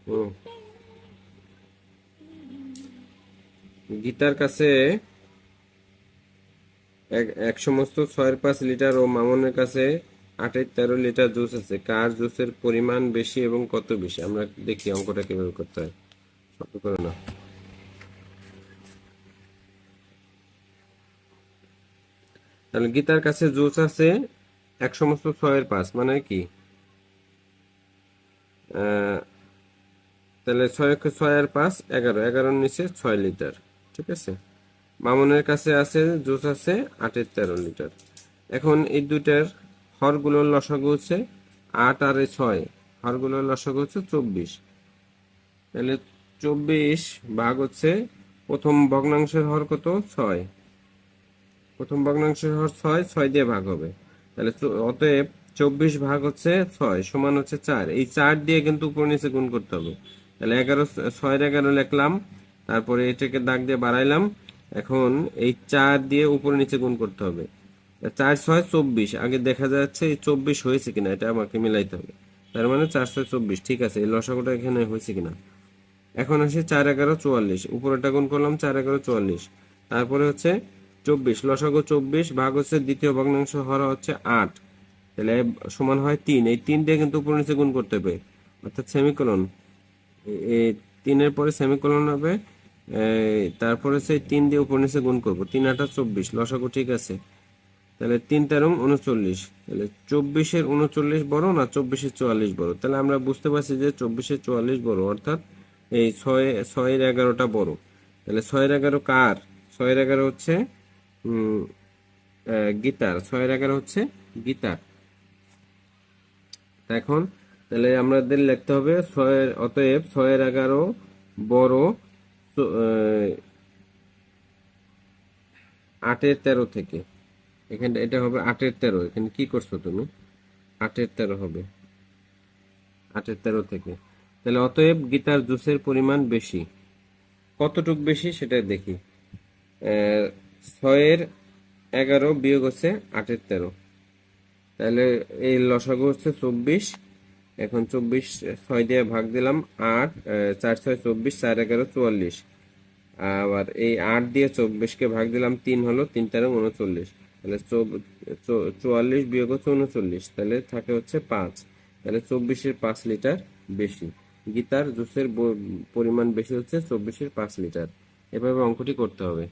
হুম, গীতার কাছে এক সমস্ত 6.5 লিটার ও মামুনের কাছে 8.13 লিটার জুস আছে, কার জুসের পরিমাণ বেশি এবং কত বেশি? আমরা দেখি অঙ্কটা কিভাবে করতে হয়। শব্দ করে না। তাহলে গীতার কাছে জুস আছে এক সমস্ত 6/5, মানে কি? আহ, তাহলে 6 × 6 = 5, 11, 11-র নিচে 6 লিটার। ঠিক আছে। মামুনের কাছে আছে জুস আছে 8.13 লিটার। এখন এই দুইটার হরগুলোর লসাগু হচ্ছে 8 আর 6, হরগুলোর লসাগু হচ্ছে 24। তাহলে 24 ভাগ হচ্ছে প্রথম ভগ্নাংশের হর কত? 6। প্রথম ভগ্নাংশের হর 6, 6 দিয়ে ভাগ হবে। তাহলে অতএব 24 ভাগ হচ্ছে 6 সমান হচ্ছে 4। এই 4 দিয়ে কিন্তু উপর নিচে গুণ করতে হবে। তাহলে 11, 6-11 লিখলাম, তারপরে এটাকে দাগ দিয়ে বাড়াইলাম। এখন এই 4 দিয়ে উপর নিচে গুণ করতে হবে। 4, 6, 24। আগে দেখা যাচ্ছে এই 24 হয়েছে কিনা এটা আমাকে মিলাইতে হবে। তার মানে 4, 6, 24 ঠিক আছে। এই লসাগুটা এখানে হয়েছে কিনা। এখন আসি 4, 11, 44, উপরেটা গুণ করলাম 4, 11, 44, তারপরে হচ্ছে 24, লসাগু 24 ভাগ হচ্ছে দ্বিতীয় ভগ্নাংশ হর হচ্ছে 8, তাহলে সমান হয় 3। এই 3 দিয়ে কিন্তু উপর নিচে গুণ করতে হবে, অর্থাৎ সেমিকোলন। এই 3-এর পরে সেমিকোলন হবে। তারপরে সেই 3 দিয়ে উপর নিচে গুণ করবো, 3, 8, 24, লসাগু ঠিক আছে। তাহলে 3, 13, 39, তাহলে 24-এর 39 বড় না 24-এর 44 বড়? তাহলে আমরা বুঝতে পারছি যে 24-এর 44 বড়, অর্থাৎ এই 6-11টা বড়। তাহলে 6-11 কার? 6-11 হচ্ছে উম গীতার। 6-11 হচ্ছে গীতার। এখন তাহলে আমাদের লিখতে হবে অতএব 6-11 বড় 8-13 থেকে। এখানে এটা হবে 8-13, এখানে কি করছো তুমি? 8-13 হবে 8-13 থেকে। তাহলে অতএব গীতার জুসের পরিমাণ বেশি। কতটুক বেশি সেটা দেখি। 6-11 বিয়োগ হচ্ছে 8-13, তাহলে এই লসাগু হচ্ছে 24। এখন 24 6 দিয়ে ভাগ দিলাম 8, 4, 6, 24, 4, 11, 44। আবার এই 8 দিয়ে 24-কে ভাগ দিলাম 3, হলো 3, 13, 39। তাহলে 44 বিয়োগ হচ্ছে 39, তাহলে থাকে হচ্ছে 5। তাহলে 24-এর 5 লিটার বেশি। গীতার জুসের পরিমাণ বেশি হচ্ছে 24-এর 5 লিটার। এভাবে অঙ্কটি করতে হবে।